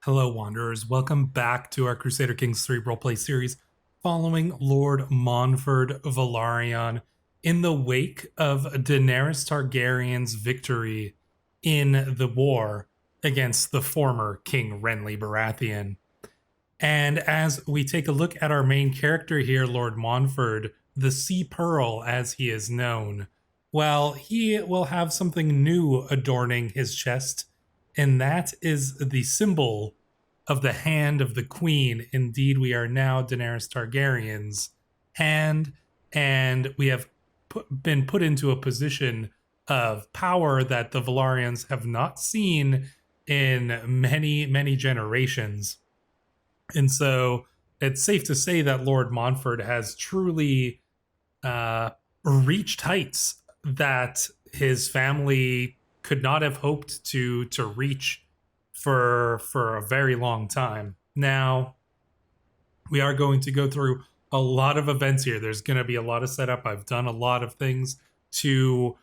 Hello, Wanderers. Welcome back to our Crusader Kings 3 roleplay series following Lord Monford Velaryon in the wake of Daenerys Targaryen's victory in the war against the former King Renly Baratheon. And as we take a look at our main character here, Lord Monford, the Sea Pearl as he is known, well, he will have something new adorning his chest, and that is the symbol of the hand of the queen. Indeed, we are now Daenerys Targaryen's hand, and we have been put into a position of power that the Velaryons have not seen in many, many generations. And so it's safe to say that Lord Monford has truly reached heights that his family could not have hoped to reach for a very long time. Now, we are going to go through a lot of events here. There's going to be a lot of setup. I've done a lot of things to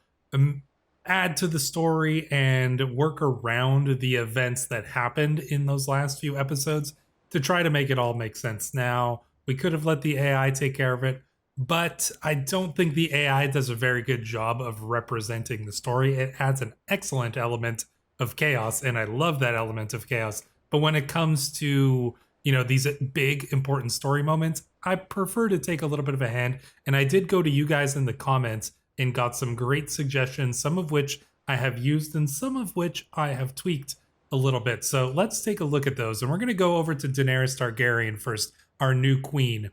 add to the story and work around the events that happened in those last few episodes to try to make it all make sense. Now, we could have let the AI take care of it, but I don't think the AI does a very good job of representing the story. It adds an excellent element of chaos, and I love that element of chaos. But when it comes to, these big important story moments, I prefer to take a little bit of a hand. And I did go to you guys in the comments and got some great suggestions, some of which I have used and some of which I have tweaked a little bit. So let's take a look at those. And we're going to go over to Daenerys Targaryen first, our new queen.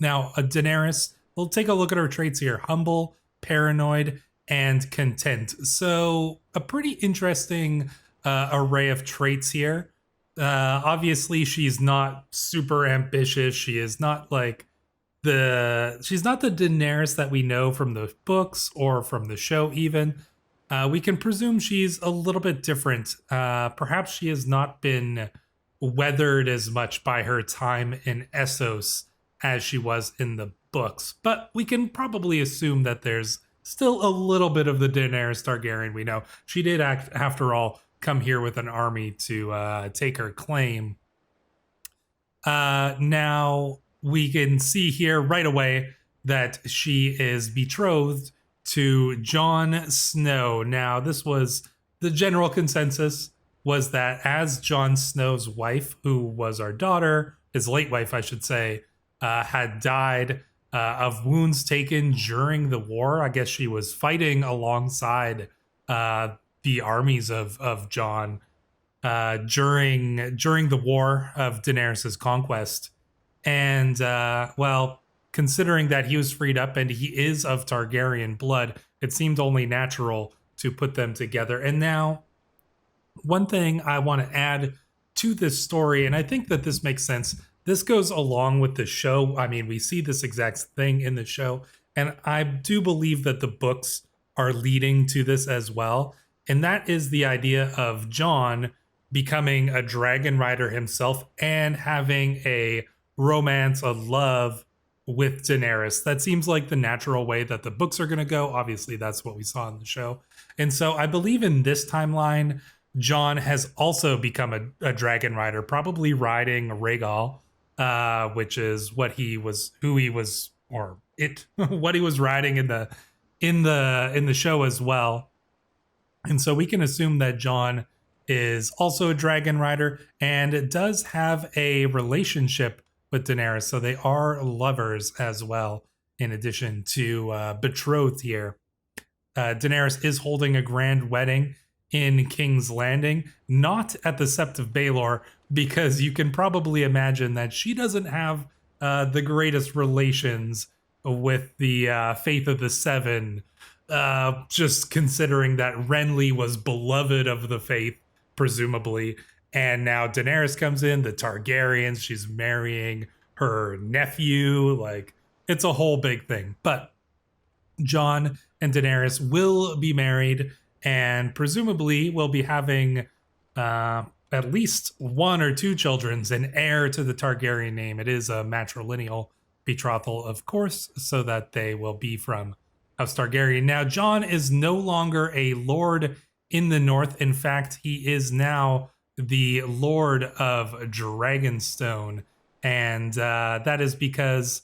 Now, Daenerys, we'll take a look at her traits here. Humble, paranoid, and content. So a pretty interesting array of traits here. Obviously, she's not super ambitious. She is not like she's not the Daenerys that we know from the books or from the show even. We can presume she's a little bit different. Perhaps she has not been weathered as much by her time in Essos as she was in the books. But we can probably assume that there's still a little bit of the Daenerys Targaryen we know. She did, after all, come here with an army to take her claim. Now, we can see here right away that she is betrothed to Jon Snow. Now, this was the general consensus, was that as Jon Snow's wife, who was our daughter, his late wife, I should say, had died of wounds taken during the war. I guess she was fighting alongside the armies of Jon during the war of Daenerys' conquest. And, well, considering that he was freed up and he is of Targaryen blood, it seemed only natural to put them together. And now, one thing I want to add to this story, and I think that this makes sense, this goes along with the show. I mean, we see this exact thing in the show, and I do believe that the books are leading to this as well. And that is the idea of Jon becoming a dragon rider himself and having a romance, a love with Daenerys. That seems like the natural way that the books are going to go. Obviously, that's what we saw in the show. And so I believe in this timeline, Jon has also become a dragon rider, probably riding Rhaegal, which is what he was riding in the show as well. And so we can assume that Jon is also a dragon rider and does have a relationship with Daenerys. So they are lovers as well, in addition to betrothed here. Daenerys is holding a grand wedding in King's Landing, not at the Sept of Baelor, because you can probably imagine that she doesn't have the greatest relations with the Faith of the Seven, just considering that Renly was beloved of the Faith, presumably, and now Daenerys comes in, the Targaryens, she's marrying her nephew, like, it's a whole big thing. But Jon and Daenerys will be married, and presumably will be having at least one or two children, an heir to the Targaryen name. It is a matrilineal betrothal, of course, so that they will be from House Targaryen. Now, Jon is no longer a lord in the north. In fact, he is now the Lord of Dragonstone. And that is because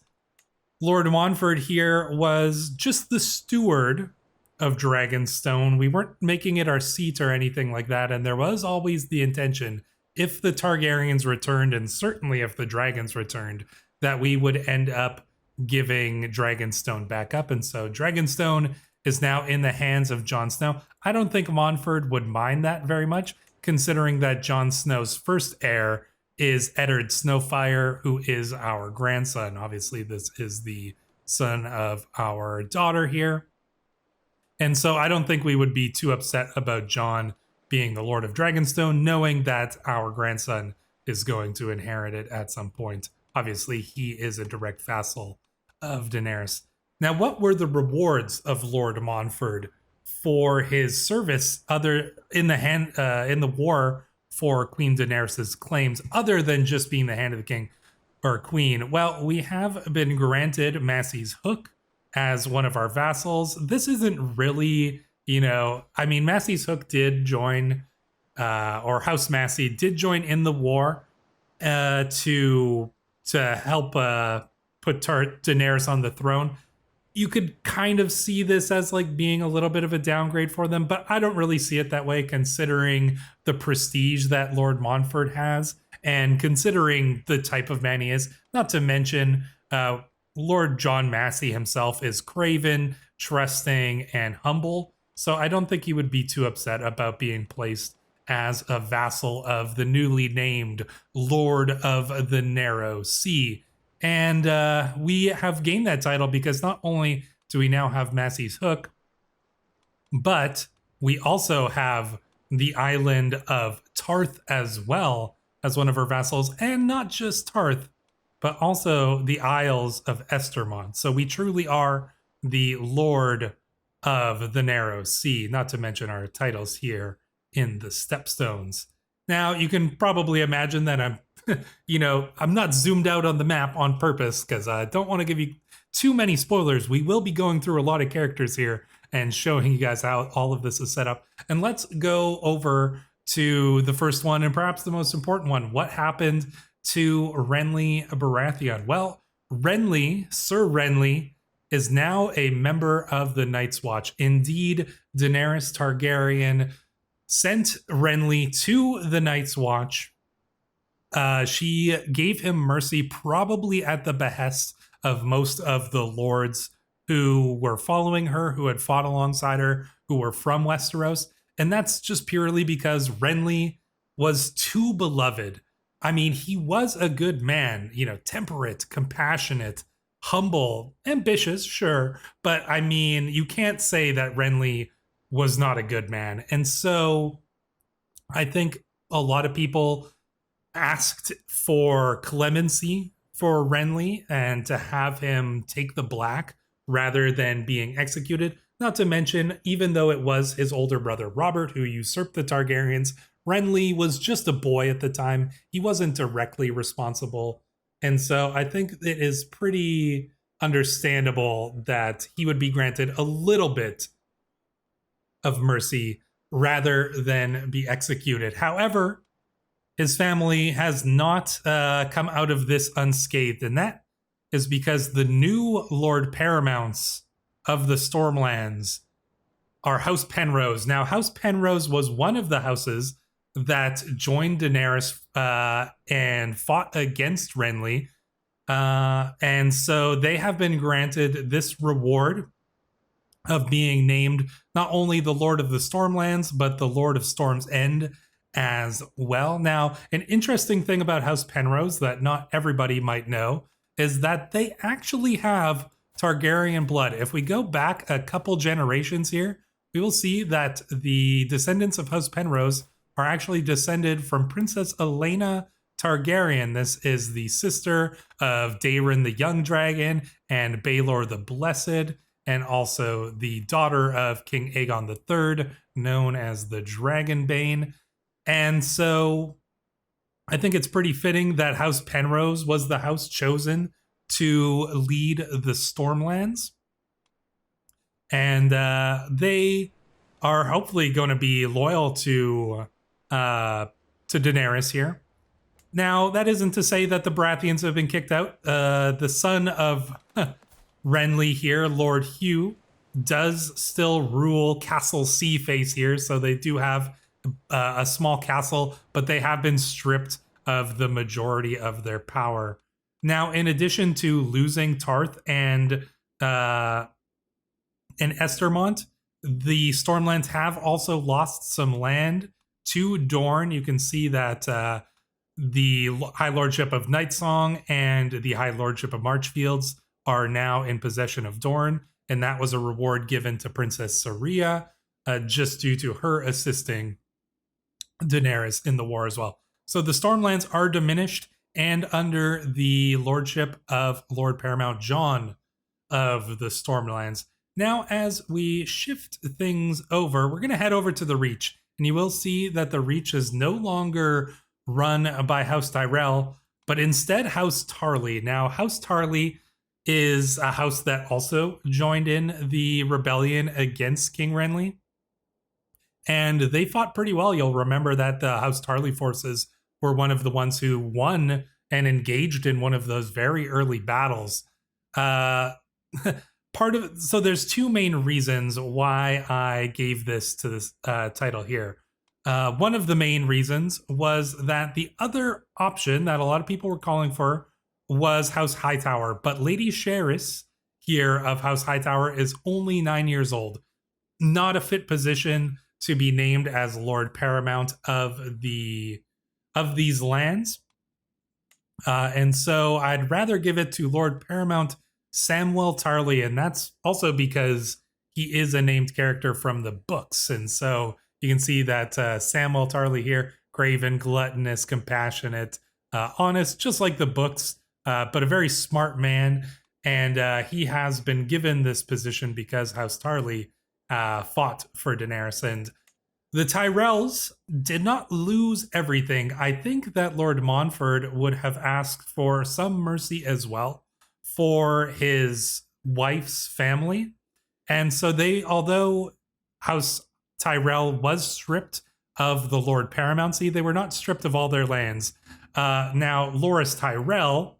Lord Montfort here was just the steward of Dragonstone. We weren't making it our seat or anything like that, and there was always the intention, if the Targaryens returned, and certainly if the dragons returned, that we would end up giving Dragonstone back up. And so Dragonstone is now in the hands of Jon Snow. I don't think Montfort would mind that very much, considering that Jon Snow's first heir is Eddard Snowfire, who is our grandson. Obviously, this is the son of our daughter here. And so I don't think we would be too upset about Jon being the Lord of Dragonstone, knowing that our grandson is going to inherit it at some point. Obviously, he is a direct vassal of Daenerys. Now, what were the rewards of Lord Montfort for his service other in the war for Queen Daenerys' claims, other than just being the hand of the king or queen? Well, we have been granted Massey's Hook as one of our vassals. This isn't really, I mean, Massey's Hook did join, or House Massey did join in the war to help put Daenerys on the throne. You could kind of see this as like being a little bit of a downgrade for them, but I don't really see it that way, considering the prestige that Lord Montfort has and considering the type of man he is. Not to mention, Lord John Massey himself is craven, trusting, and humble. So I don't think he would be too upset about being placed as a vassal of the newly named Lord of the Narrow Sea. And we have gained that title because not only do we now have Massey's Hook, but we also have the island of Tarth as well as one of our vassals. And not just Tarth, but also the Isles of Estermont. So we truly are the Lord of the Narrow Sea, not to mention our titles here in the Stepstones. Now, you can probably imagine that I'm I'm not zoomed out on the map on purpose because I don't want to give you too many spoilers. We will be going through a lot of characters here and showing you guys how all of this is set up. And let's go over to the first one and perhaps the most important one. What happened to Renly Baratheon? Well, Sir Renly, is now a member of the Night's Watch. Indeed, Daenerys Targaryen sent Renly to the Night's Watch. She gave him mercy, probably at the behest of most of the lords who were following her, who had fought alongside her, who were from Westeros. And that's just purely because Renly was too beloved. I mean, he was a good man, temperate, compassionate, humble, ambitious, sure. But I mean, you can't say that Renly was not a good man. And so I think a lot of people asked for clemency for Renly and to have him take the black rather than being executed. Not to mention, even though it was his older brother Robert who usurped the Targaryens, Renly was just a boy at the time. He wasn't directly responsible. And so I think it is pretty understandable that he would be granted a little bit of mercy rather than be executed. However, his family has not come out of this unscathed, and that is because the new Lord Paramounts of the Stormlands are House Penrose. Now, House Penrose was one of the houses that joined Daenerys and fought against Renly. And so they have been granted this reward of being named not only the Lord of the Stormlands, but the Lord of Storm's End as well. Now, an interesting thing about House Penrose that not everybody might know is that they actually have Targaryen blood. If we go back a couple generations here, we will see that the descendants of House Penrose are actually descended from Princess Aelena Targaryen. This is the sister of Daeron the Young Dragon and Baelor the Blessed, and also the daughter of King Aegon III, known as the Dragonbane. And so I think it's pretty fitting that House Penrose was the house chosen to lead the Stormlands. And they are hopefully going to be loyal to to Daenerys here. Now, that isn't to say that the Baratheons have been kicked out. The son of Renly here, Lord Hugh, does still rule Castle Seaface here, so they do have a small castle, but they have been stripped of the majority of their power. Now, in addition to losing Tarth and Estermont, the Stormlands have also lost some land to Dorne. You can see that the High Lordship of Nightsong and the High Lordship of Marchfields are now in possession of Dorne, and that was a reward given to Princess Saria just due to her assisting Daenerys in the war as well. So the Stormlands are diminished and under the lordship of Lord Paramount Jon of the Stormlands. Now, as we shift things over, we're going to head over to the Reach, and you will see that the Reach is no longer run by House Tyrell, but instead House Tarly. Now, House Tarly is a house that also joined in the rebellion against King Renly, and they fought pretty well. You'll remember that the House Tarly forces were one of the ones who won and engaged in one of those very early battles. So there's two main reasons why I gave this to this title here. One of the main reasons was that the other option that a lot of people were calling for was House Hightower, but Lady Sherys here of House Hightower is only 9 years old. Not a fit position to be named as Lord Paramount of these lands. And so I'd rather give it to Lord Paramount Samwell Tarly, and that's also because he is a named character from the books. And so you can see that Samwell Tarly here, craven, gluttonous, compassionate, honest, just like the books, but a very smart man. And he has been given this position because House Tarly fought for Daenerys. And the Tyrells did not lose everything. I think that Lord Montfort would have asked for some mercy as well for his wife's family. And so although House Tyrell was stripped of the Lord Paramountcy, they were not stripped of all their lands. Now, Loras Tyrell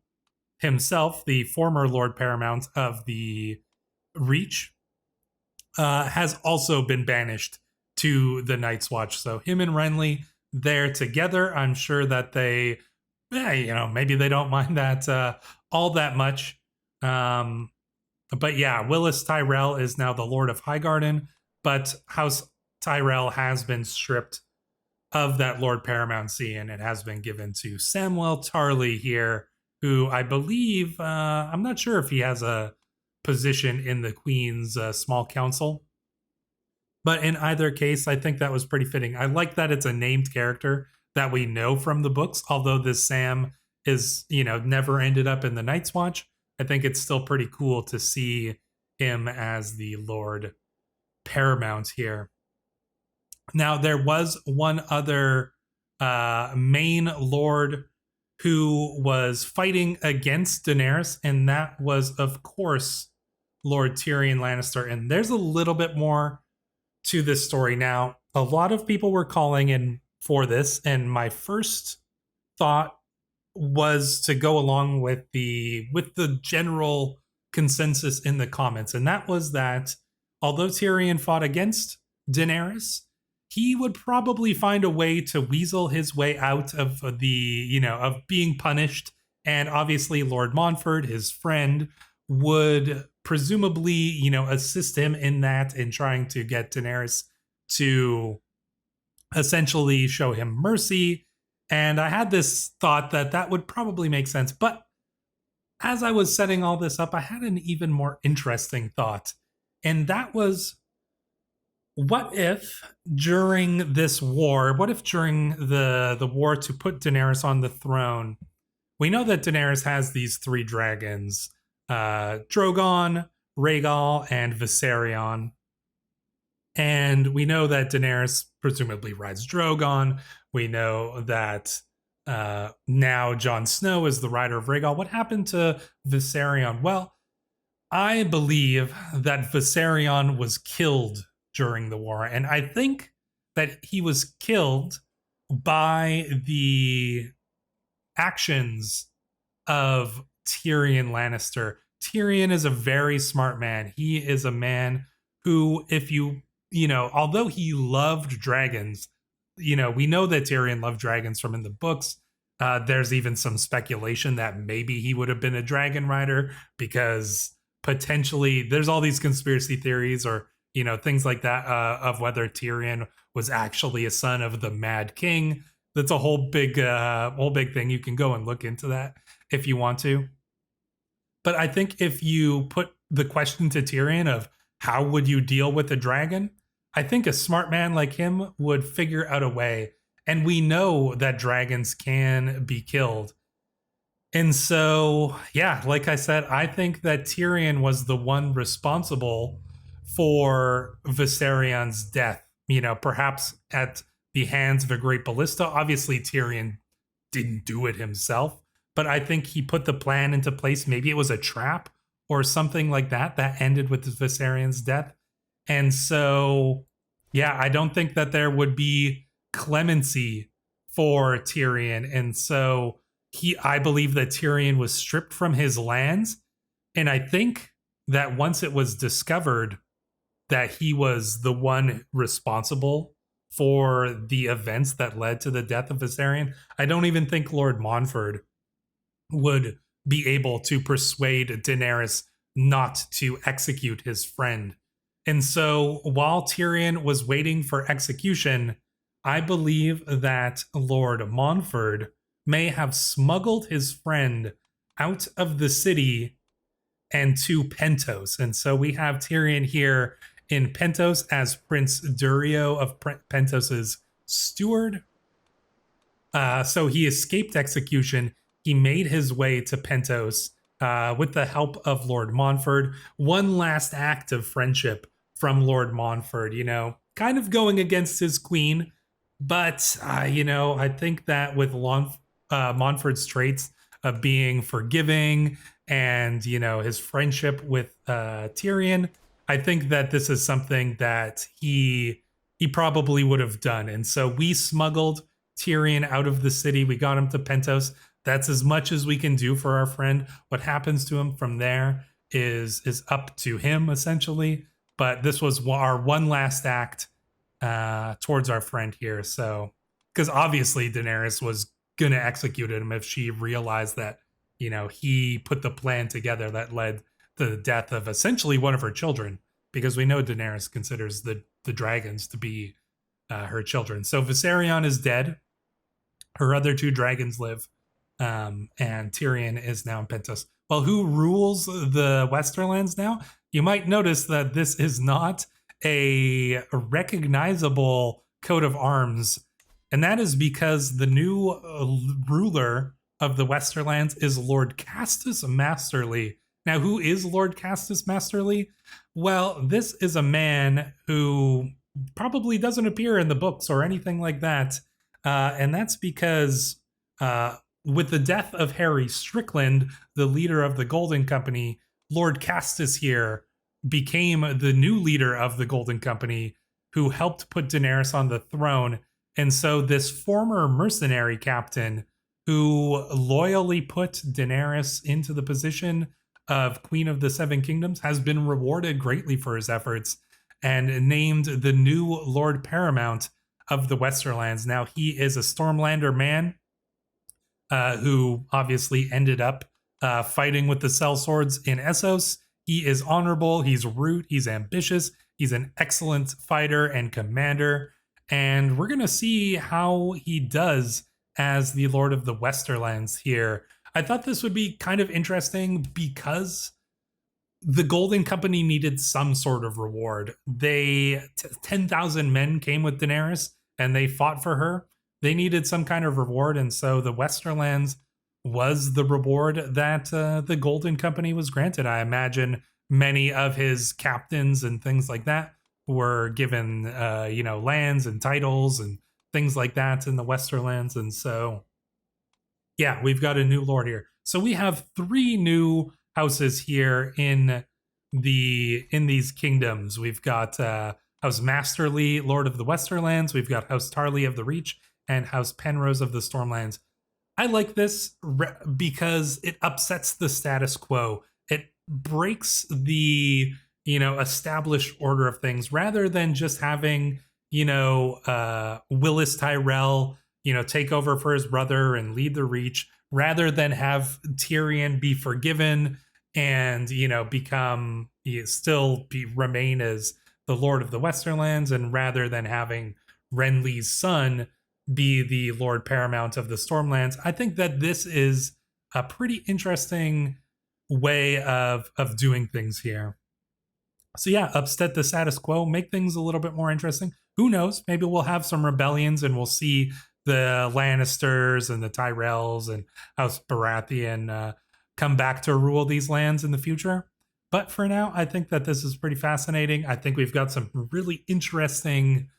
himself, the former Lord Paramount of the Reach, has also been banished to the Night's Watch. So him and Renly, they're together. I'm sure that they, maybe they don't mind that all that much. But yeah, Willis Tyrell is now the Lord of Highgarden, but House Tyrell has been stripped of that Lord Paramountcy, and it has been given to Samwell Tarly here, who I believe, I'm not sure if he has a position in the Queen's small council. But in either case, I think that was pretty fitting. I like that it's a named character that we know from the books, although this Sam is, never ended up in the Night's Watch. I think it's still pretty cool to see him as the Lord Paramount here. Now, there was one other main lord who was fighting against Daenerys, and that was, of course, Lord Tyrion Lannister. And there's a little bit more to this story. Now, a lot of people were calling in for this, and my first thought was to go along with the general consensus in the comments, and that was that although Tyrion fought against Daenerys, he would probably find a way to weasel his way out of of being punished. And obviously Lord Montfort, his friend, would presumably, assist him in that, in trying to get Daenerys to essentially show him mercy. And I had this thought that would probably make sense. But as I was setting all this up, I had an even more interesting thought. And that was, what if during the war to put Daenerys on the throne, we know that Daenerys has these three dragons, Drogon, Rhaegal, and Viserion. And we know that Daenerys presumably rides Drogon. We know that now Jon Snow is the rider of Rhaegal. What happened to Viserion? Well, I believe that Viserion was killed during the war. And I think that he was killed by the actions of Tyrion Lannister. Tyrion is a very smart man. He is a man who, if although he loved dragons, we know that Tyrion loved dragons from in the books. There's even some speculation that maybe he would have been a dragon rider because potentially there's all these conspiracy theories or, things like that of whether Tyrion was actually a son of the Mad King. That's a whole big thing. You can go and look into that if you want to. But I think if you put the question to Tyrion of how would you deal with a dragon, I think a smart man like him would figure out a way. And we know that dragons can be killed. And so, yeah, like I said, I think that Tyrion was the one responsible for Viserion's death, perhaps at the hands of a great ballista. Obviously, Tyrion didn't do it himself, but I think he put the plan into place. Maybe it was a trap or something like that ended with Viserion's death. And so, yeah, I don't think that there would be clemency for Tyrion. And so I believe that Tyrion was stripped from his lands. And I think that once it was discovered that he was the one responsible for the events that led to the death of Viserion, I don't even think Lord Montfort would be able to persuade Daenerys not to execute his friend. And so while Tyrion was waiting for execution, I believe that Lord Montfort may have smuggled his friend out of the city and to Pentos. And so we have Tyrion here in Pentos as Prince Durio of Pentos's steward. So he escaped execution. He made his way to Pentos with the help of Lord Montfort. One last act of friendship from Lord Montfort, kind of going against his queen. But, I think that with Montfort's traits of being forgiving and, his friendship with Tyrion, I think that this is something that he probably would have done. And so we smuggled Tyrion out of the city. We got him to Pentos. That's as much as we can do for our friend. What happens to him from there is up to him, essentially. But this was our one last act towards our friend here. So, because obviously Daenerys was going to execute him if she realized that, he put the plan together that led to the death of essentially one of her children, because we know Daenerys considers the dragons to be her children. So Viserion is dead. Her other two dragons live. And Tyrion is now in Pentos. Well, who rules the Westerlands now? You might notice that this is not a recognizable coat of arms, and that is because the new ruler of the Westerlands is Lord Castus Masterly. Now, who is Lord Castus Masterly? Well, this is a man who probably doesn't appear in the books or anything like that, and that's because with the death of Harry Strickland, the leader of the Golden Company, Lord Castus here became the new leader of the Golden Company, who helped put Daenerys on the throne. And so this former mercenary captain who loyally put Daenerys into the position of Queen of the Seven Kingdoms has been rewarded greatly for his efforts and named the new Lord Paramount of the Westerlands. Now, he is a Stormlander man who obviously ended up fighting with the sellswords in Essos. He is honorable, he's rude, he's ambitious, he's an excellent fighter and commander, and we're going to see how he does as the Lord of the Westerlands here. I thought this would be kind of interesting because the Golden Company needed some sort of reward. 10,000 men came with Daenerys, and they fought for her. They needed some kind of reward, and so the Westerlands was the reward that the Golden Company was granted. I imagine many of his captains and things like that were given, lands and titles and things like that in the Westerlands. And so, yeah, we've got a new lord here. So we have 3 new houses here in these kingdoms. We've got House Masterly, Lord of the Westerlands. We've got House Tarly of the Reach, and House Penrose of the Stormlands. I like this because it upsets the status quo. It breaks the, established order of things rather than just having, Willis Tyrell, take over for his brother and lead the Reach, rather than have Tyrion be forgiven and, remain as the Lord of the Westerlands, and rather than having Renly's son be the Lord Paramount of the Stormlands. I think that this is a pretty interesting way of doing things here. So yeah, upset the status quo, make things a little bit more interesting. Who knows? Maybe we'll have some rebellions and we'll see the Lannisters and the Tyrells and House Baratheon come back to rule these lands in the future. But for now, I think that this is pretty fascinating. I think we've got some really interesting,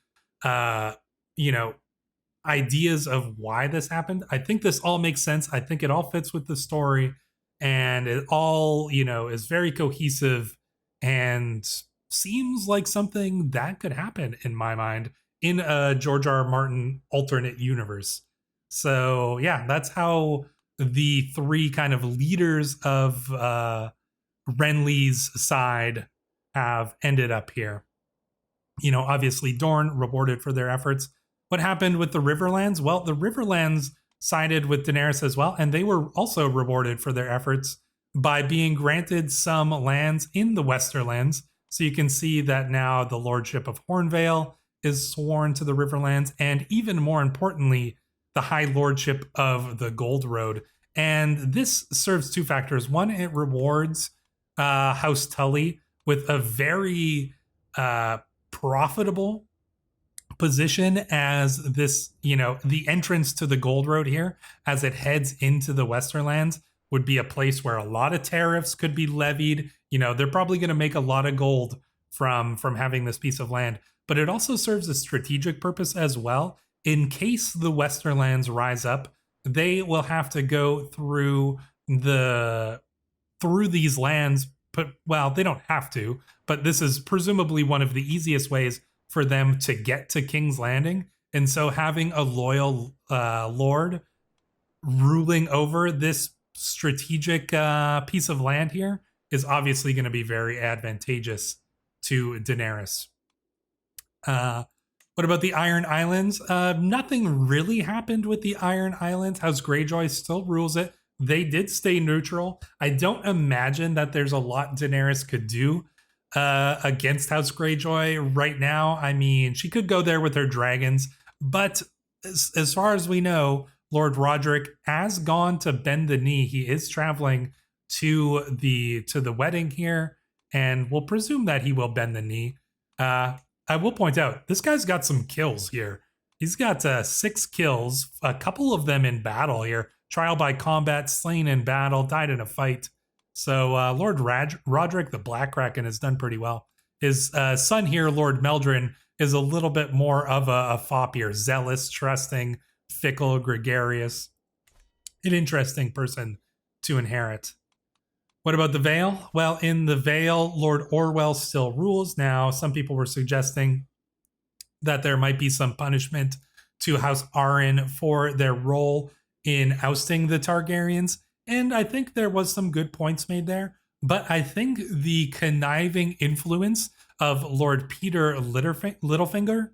ideas of why this happened. I think this all makes sense. I think it all fits with the story, and it all, is very cohesive and seems like something that could happen in my mind in a George R. R. Martin alternate universe. So yeah, that's how the three kind of leaders of Renly's side have ended up here. Obviously Dorne rewarded for their efforts. What happened with the Riverlands? Well, the Riverlands sided with Daenerys as well, and they were also rewarded for their efforts by being granted some lands in the Westerlands. So you can see that now the Lordship of Hornvale is sworn to the Riverlands, and even more importantly, the High Lordship of the Gold Road. And this serves two factors. One, it rewards House Tully with a very profitable position as this, the entrance to the Gold Road here as it heads into the Westerlands would be a place where a lot of tariffs could be levied. They're probably going to make a lot of gold from having this piece of land, but it also serves a strategic purpose as well. In case the Westerlands rise up, they will have to go through these lands, but well, they don't have to, but this is presumably one of the easiest ways for them to get to King's Landing. And so having a loyal lord ruling over this strategic piece of land here is obviously going to be very advantageous to Daenerys. What about the Iron Islands? Nothing really happened with the Iron Islands. House Greyjoy still rules it. They did stay neutral. I don't imagine that there's a lot Daenerys could do against House Greyjoy right now. I mean, she could go there with her dragons, but as far as we know, Lord Roderick has gone to bend the knee. He is traveling to the wedding here, and we'll presume that he will bend the knee. I will point out, this guy's got some kills here. He's got 6 kills, a couple of them in battle here. Trial by combat, slain in battle, died in a fight. So Lord Roderick the Black Kraken has done pretty well. His son here, Lord Meldrin, is a little bit more of a fop here. Zealous, trusting, fickle, gregarious. An interesting person to inherit. What about the Vale? Well, in the Vale, Lord Orwell still rules. Now, some people were suggesting that there might be some punishment to House Arryn for their role in ousting the Targaryens. And I think there was some good points made there. But I think the conniving influence of Lord Peter Littlefinger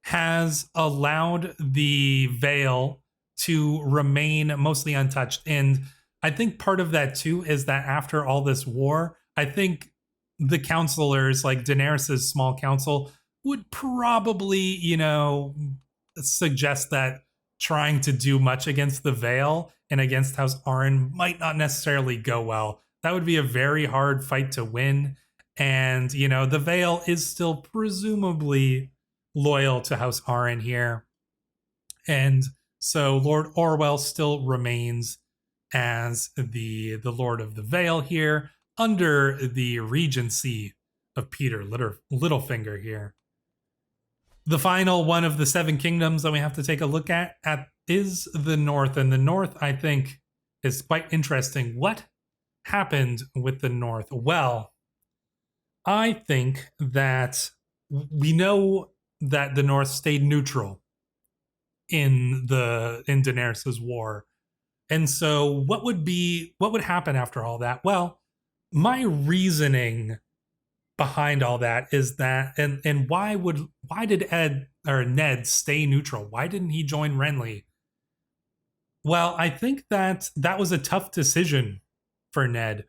has allowed the Vale to remain mostly untouched. And I think part of that too is that after all this war, I think the counselors, like Daenerys' small council, would probably, suggest that trying to do much against the Vale and against House Arryn might not necessarily go well. That would be a very hard fight to win. And, the Vale is still presumably loyal to House Arryn here. And so Lord Orwell still remains as the Lord of the Vale here under the regency of Peter Littlefinger here. The final one of the 7 kingdoms that we have to take a look at is the North. And the North, I think, is quite interesting. What happened with the North? Well, I think that we know that the North stayed neutral in Daenerys's war. And so what would happen after all that? Well, my reasoning behind all that is that, and why did Ned stay neutral? Why didn't he join Renly? Well, I think that was a tough decision for Ned.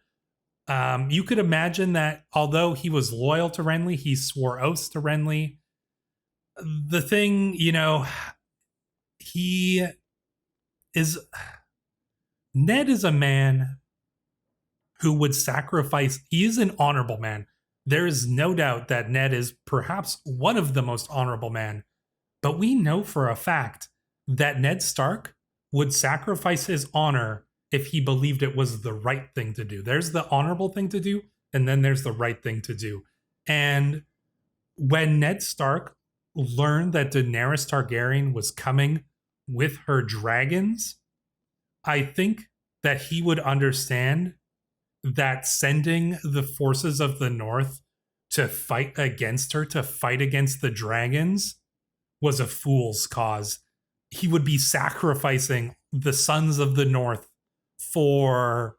You could imagine that although he was loyal to Renly, he swore oaths to Renly. The thing, he is Ned is a man who would sacrifice. He is an honorable man. There is no doubt that Ned is perhaps one of the most honorable men. But we know for a fact that Ned Stark would sacrifice his honor if he believed it was the right thing to do. There's the honorable thing to do, and then there's the right thing to do. And when Ned Stark learned that Daenerys Targaryen was coming with her dragons, I think that he would understand that sending the forces of the North to fight against her, to fight against the dragons, was a fool's cause. He would be sacrificing the sons of the North for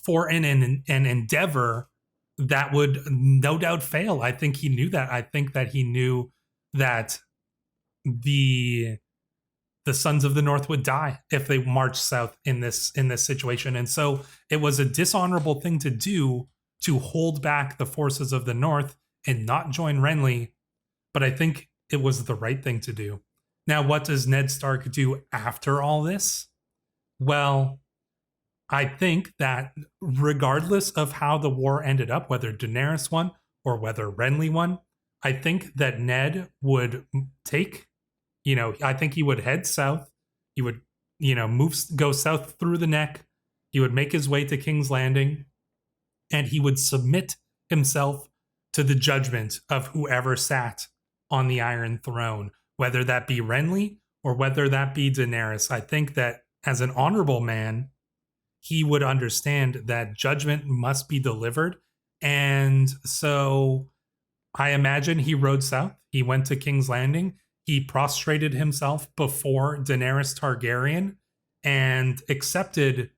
an endeavor that would no doubt fail. I think he knew that. I think that he knew that the sons of the North would die if they marched south in this situation. And so it was a dishonorable thing to do, to hold back the forces of the North and not join Renly. But I think it was the right thing to do. Now, what does Ned Stark do after all this? Well, I think that regardless of how the war ended up, whether Daenerys won or whether Renly won, I think that Ned would take, I think he would head south. He would, go south through the Neck. He would make his way to King's Landing, and he would submit himself to the judgment of whoever sat on the Iron Throne, whether that be Renly or whether that be Daenerys. I think that as an honorable man, he would understand that judgment must be delivered. And so I imagine he rode south. He went to King's Landing. He prostrated himself before Daenerys Targaryen and accepted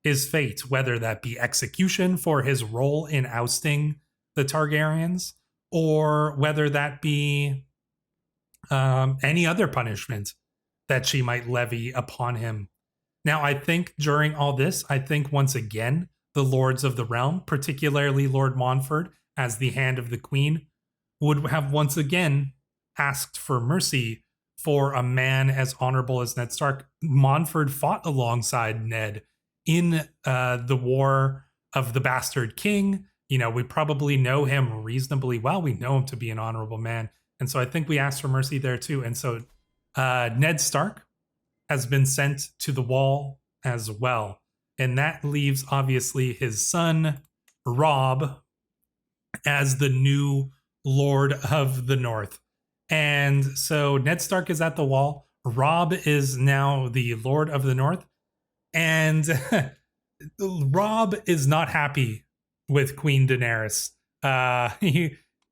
his fate, whether that be execution for his role in ousting the Targaryens, or whether that be any other punishment that she might levy upon him. Now, I think during all this, once again, the Lords of the Realm, particularly Lord Montfort as the Hand of the Queen, would have once again asked for mercy for a man as honorable as Ned Stark. Montfort fought alongside Ned in the War of the Bastard King. We probably know him reasonably well. We know him to be an honorable man. And so I think we asked for mercy there too. And so Ned Stark has been sent to the wall as well. And that leaves, obviously, his son, Robb, as the new Lord of the North. And so Ned Stark is at the wall. Robb is now the Lord of the North. And Robb is not happy with Queen Daenerys.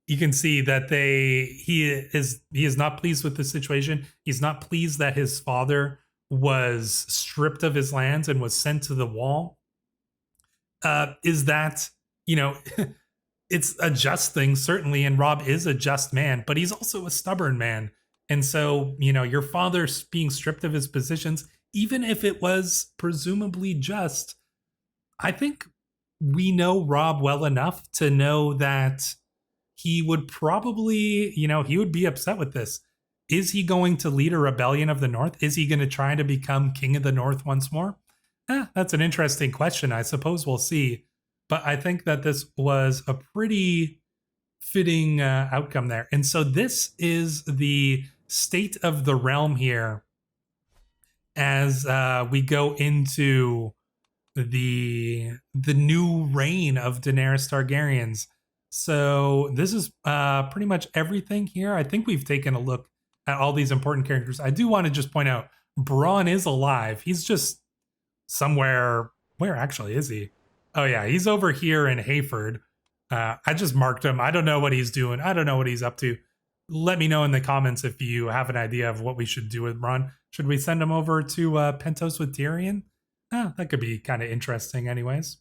You can see that he is not pleased with the situation. He's not pleased that his father was stripped of his lands and was sent to the wall. Is that, it's a just thing, certainly, and Robb is a just man, but he's also a stubborn man. And so, your father being stripped of his positions, even if it was presumably just, I think we know Robb well enough to know that he would probably, he would be upset with this. Is he going to lead a rebellion of the North? Is he going to try to become king of the North once more? That's an interesting question. I suppose we'll see. But I think that this was a pretty fitting outcome there. And so this is the state of the realm here as we go into the new reign of Daenerys Targaryens. So this is pretty much everything here. I think we've taken a look at all these important characters. I do want to just point out, Bronn is alive. He's just somewhere. Where actually is he? Oh yeah, he's over here in Hayford. I just marked him. I don't know what he's doing. I don't know what he's up to. let me know in the comments if you have an idea of what we should do with Bronn. Should we send him over to Pentos with Tyrion? That could be kind of interesting anyways.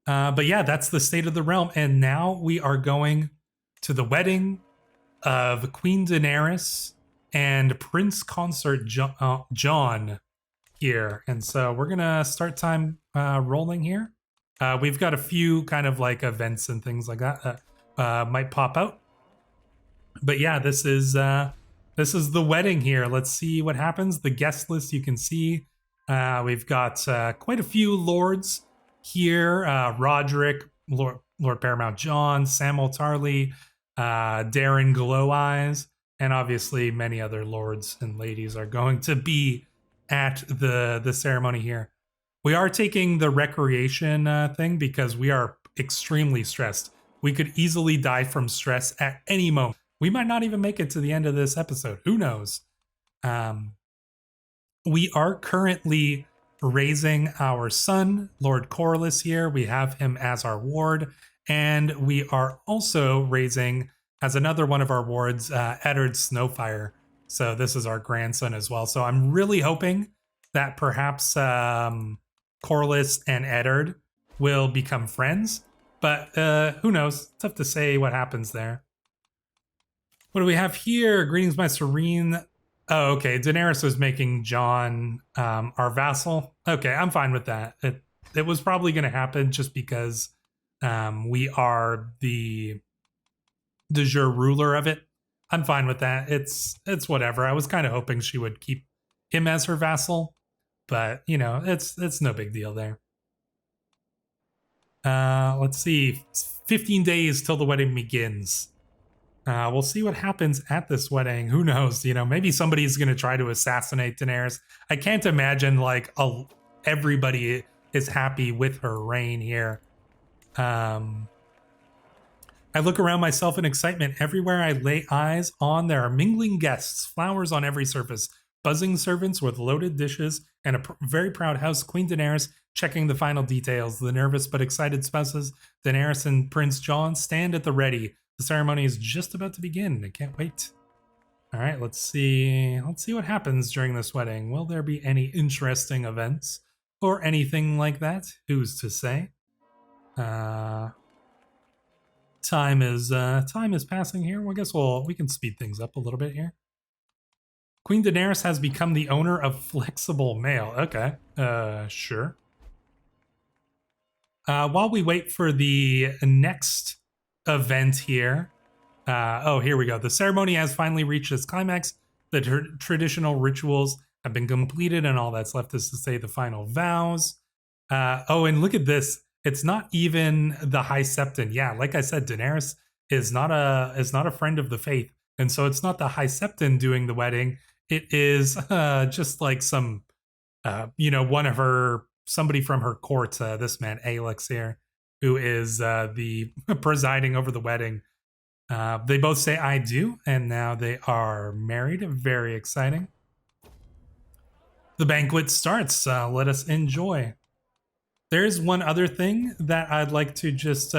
But yeah, that's the state of the realm. And now we are going to the wedding of Queen Daenerys and Prince Consort Jon here. And so we're going to start time rolling here. We've got a few kind of like events and things like that might pop out. But yeah, this is the wedding here. Let's see what happens. The guest list you can see. We've got quite a few lords here. Roderick, Lord Paramount Jon, Samwell Tarly, Darren Gloweyes, and obviously many other lords and ladies are going to be at the ceremony here. We are taking the recreation thing because we are extremely stressed. We could easily die from stress at any moment. We might not even make it to the end of this episode. Who knows? We are currently raising our son, Lord Corlys here. We have him as our ward. And we are also raising, as another one of our wards, Eddard Snowfire. So this is our grandson as well. So I'm really hoping that perhaps Corlys and Eddard will become friends. But who knows? Tough to say what happens there. What do we have here? Greetings, my serene. Oh, okay. Daenerys was making Jon our vassal. Okay, I'm fine with that. It was probably going to happen just because we are the de jure ruler of it. I'm fine with that. It's whatever. I was kind of hoping she would keep him as her vassal, but you know, it's no big deal there. Let's see. 15 days till the wedding begins. We'll see what happens at this wedding. Who knows? You know, maybe somebody's going to try to assassinate Daenerys. I can't imagine like everybody is happy with her reign here. I look around myself in excitement. Everywhere I lay eyes on, there are mingling guests, flowers on every surface, buzzing servants with loaded dishes, and a very proud house. Queen Daenerys checking the final details. The nervous but excited spouses, Daenerys and Prince Jon, stand at the ready. The ceremony is just about to begin. I can't wait. All right, let's see. Let's see what happens during this wedding. Will there be any interesting events or anything like that? Who's to say? Time is passing here. Well, I guess we can speed things up a little bit here. Queen Daenerys has become the owner of Flexible Mail. Okay, sure. While we wait for the next event here. Oh, here we go. The ceremony has finally reached its climax. The traditional rituals have been completed, and all that's left is to say the final vows. Oh, and look at this. It's not even the High Septon. Yeah, like I said, Daenerys is not a friend of the faith, and so it's not the High Septon doing the wedding. It is just like some, somebody from her court. This man Alex here, who is the presiding over the wedding. They both say I do, and now they are married. Very exciting. The banquet starts. Let us enjoy. There's one other thing that I'd like to just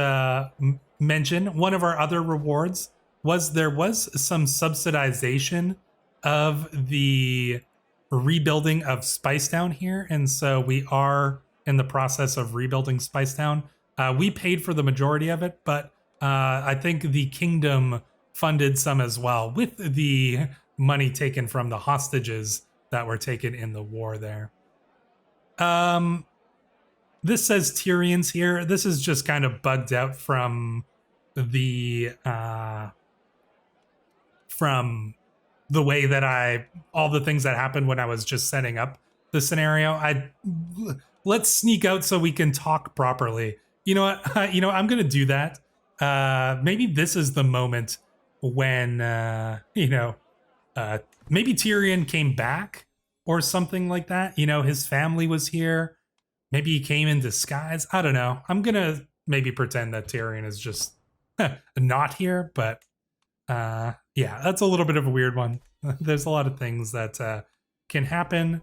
mention. One of our other rewards was there was some subsidization of the rebuilding of Spicetown here, and so we are in the process of rebuilding Spicetown. We paid for the majority of it, but I think the kingdom funded some as well with the money taken from the hostages that were taken in the war there. This says Tyrion's here. This is just kind of bugged out from the way that all the things that happened when I was just setting up the scenario. Let's sneak out so we can talk properly. You know what? I'm going to do that. Maybe this is the moment when, maybe Tyrion came back or something like that. You know, his family was here. Maybe he came in disguise. I don't know. I'm going to maybe pretend that Tyrion is just not here. But yeah, that's a little bit of a weird one. There's a lot of things that can happen.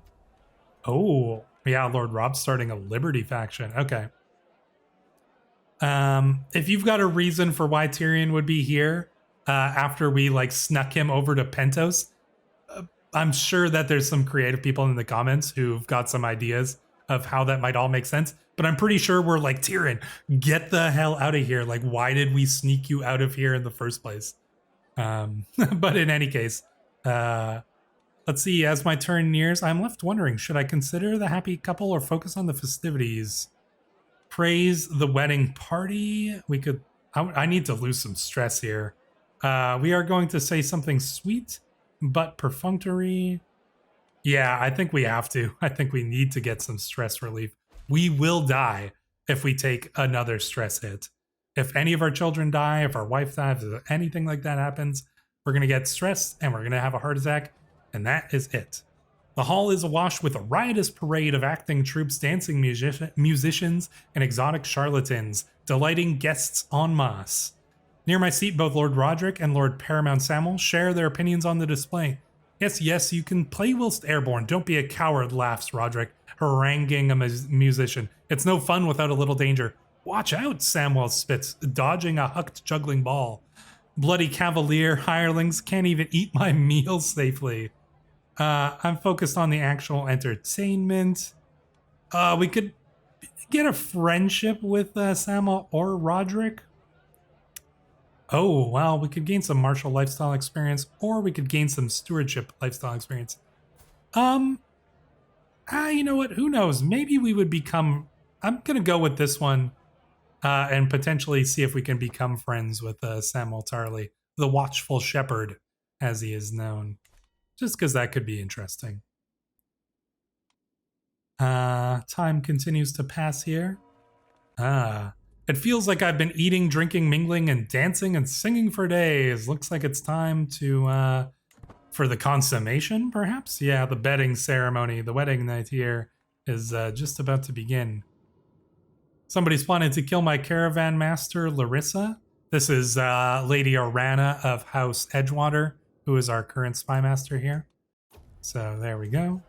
Oh, yeah, Lord Rob's starting a Liberty faction. Okay. If you've got a reason for why Tyrion would be here, after we like snuck him over to Pentos. I'm sure that there's some creative people in the comments who've got some ideas of how that might all make sense. But I'm pretty sure we're like, Tyrion, get the hell out of here. Like, why did we sneak you out of here in the first place? But in any case, let's see. As my turn nears, I'm left wondering, should I consider the happy couple or focus on the festivities? Praise the wedding party. We could, I need to lose some stress here. We are going to say something sweet, but perfunctory. Yeah, I think we have to. I think we need to get some stress relief. We will die if we take another stress hit. If any of our children die, if our wife dies, if anything like that happens, we're going to get stressed and we're going to have a heart attack, and that is it. The hall is awash with a riotous parade of acting troops, dancing musicians, and exotic charlatans, delighting guests en masse. Near my seat, both Lord Roderick and Lord Paramount Samwell share their opinions on the display. Yes, you can play whilst airborne. Don't be a coward, laughs Roderick, haranguing a musician. It's no fun without a little danger. Watch out, Samwell spits, dodging a hucked juggling ball. Bloody cavalier hirelings can't even eat my meals safely. I'm focused on the actual entertainment. We could get a friendship with Samwell or Roderick. Oh, well, we could gain some martial lifestyle experience, or we could gain some stewardship lifestyle experience. You know what? Who knows? Maybe we would become... I'm going to go with this one and potentially see if we can become friends with Samwell Tarly, the Watchful Shepherd, as he is known. Just because that could be interesting. Time continues to pass here. It feels like I've been eating, drinking, mingling, and dancing and singing for days. Looks like it's time to, for the consummation, perhaps? Yeah, the bedding ceremony, the wedding night here is just about to begin. Somebody's planning to kill my caravan master, Larissa. This is Lady Orana of House Edgewater, who is our current spy master here. So there we go.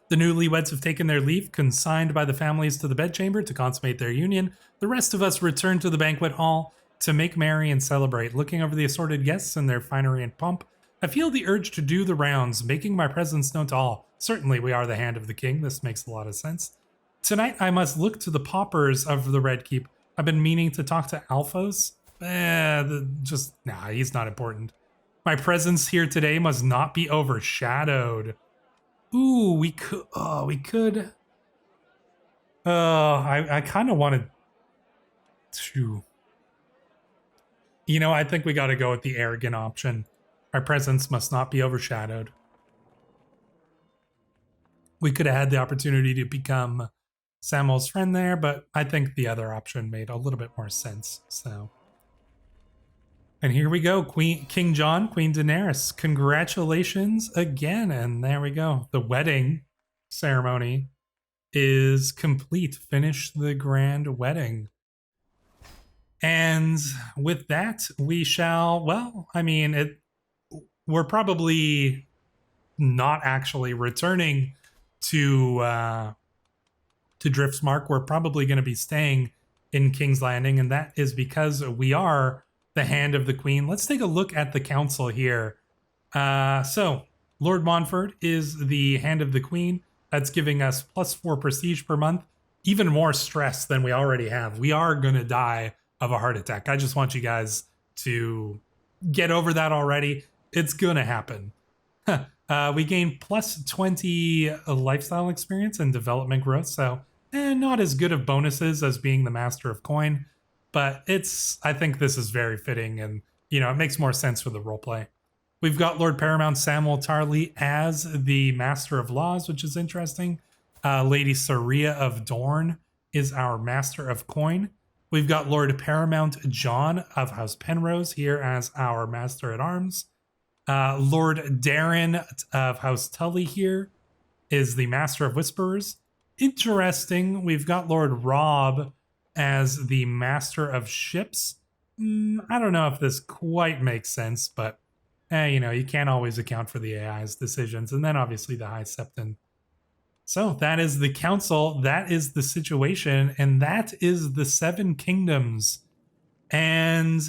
The newlyweds have taken their leave, consigned by the families to the bedchamber to consummate their union. The rest of us return to the banquet hall to make merry and celebrate. Looking over the assorted guests and their finery and pomp, I feel the urge to do the rounds, making my presence known to all. Certainly we are the hand of the king. This makes a lot of sense. Tonight I must look to the paupers of the Red Keep. I've been meaning to talk to Alphos. He's not important. My presence here today must not be overshadowed. Ooh, we could. I kind of wanted to. You know, I think we got to go with the arrogant option. Our presence must not be overshadowed. We could have had the opportunity to become Samwell's friend there, but I think the other option made a little bit more sense. So, and here we go, King John, Queen Daenerys. Congratulations again, and there we go. The wedding ceremony is complete. Finish the grand wedding. And with that, we shall, well, I mean, we're probably not actually returning to Driftsmark. We're probably going to be staying in King's Landing, and that is because we are the hand of the queen. Let's take a look at the council here. So Lord Montfort is the hand of the queen. That's giving us +4 prestige per month, even more stress than we already have. We are going to die of a heart attack. I just want you guys to get over that already. It's going to happen. We gain +20 lifestyle experience and development growth. So not as good of bonuses as being the master of coin, but I think this is very fitting, and you know, it makes more sense for the roleplay. We've got Lord Paramount Samwell Tarly as the Master of Laws, which is interesting. Lady Saria of Dorne is our Master of Coin. We've got Lord Paramount John of House Penrose here as our Master at Arms. Lord Darren of House Tully here is the Master of Whisperers. Interesting, we've got Lord Rob as the Master of Ships. I don't know if this quite makes sense, but you know, you can't always account for the AI's decisions. And then obviously the High Septon. So that is the council, that is the situation, and that is the 7 kingdoms. And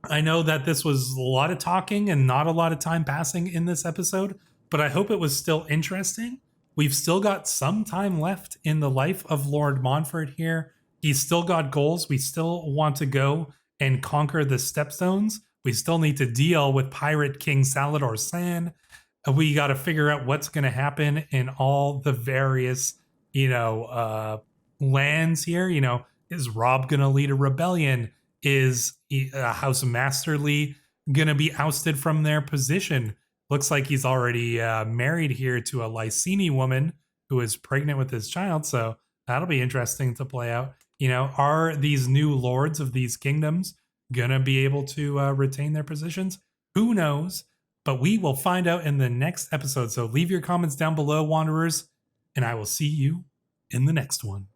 I know that this was a lot of talking and not a lot of time passing in this episode, but I hope it was still interesting. We've still got some time left in the life of Lord Montfort here. He's still got goals. We still want to go and conquer the Stepstones. We still need to deal with Pirate King Salador San. We got to figure out what's going to happen in all the various, lands here. Is Rob going to lead a rebellion? Is House Masterly going to be ousted from their position? Looks like he's already married here to a Lysini woman who is pregnant with his child. So that'll be interesting to play out. Are these new lords of these kingdoms going to be able to retain their positions? Who knows? But we will find out in the next episode. So leave your comments down below, Wanderers, and I will see you in the next one.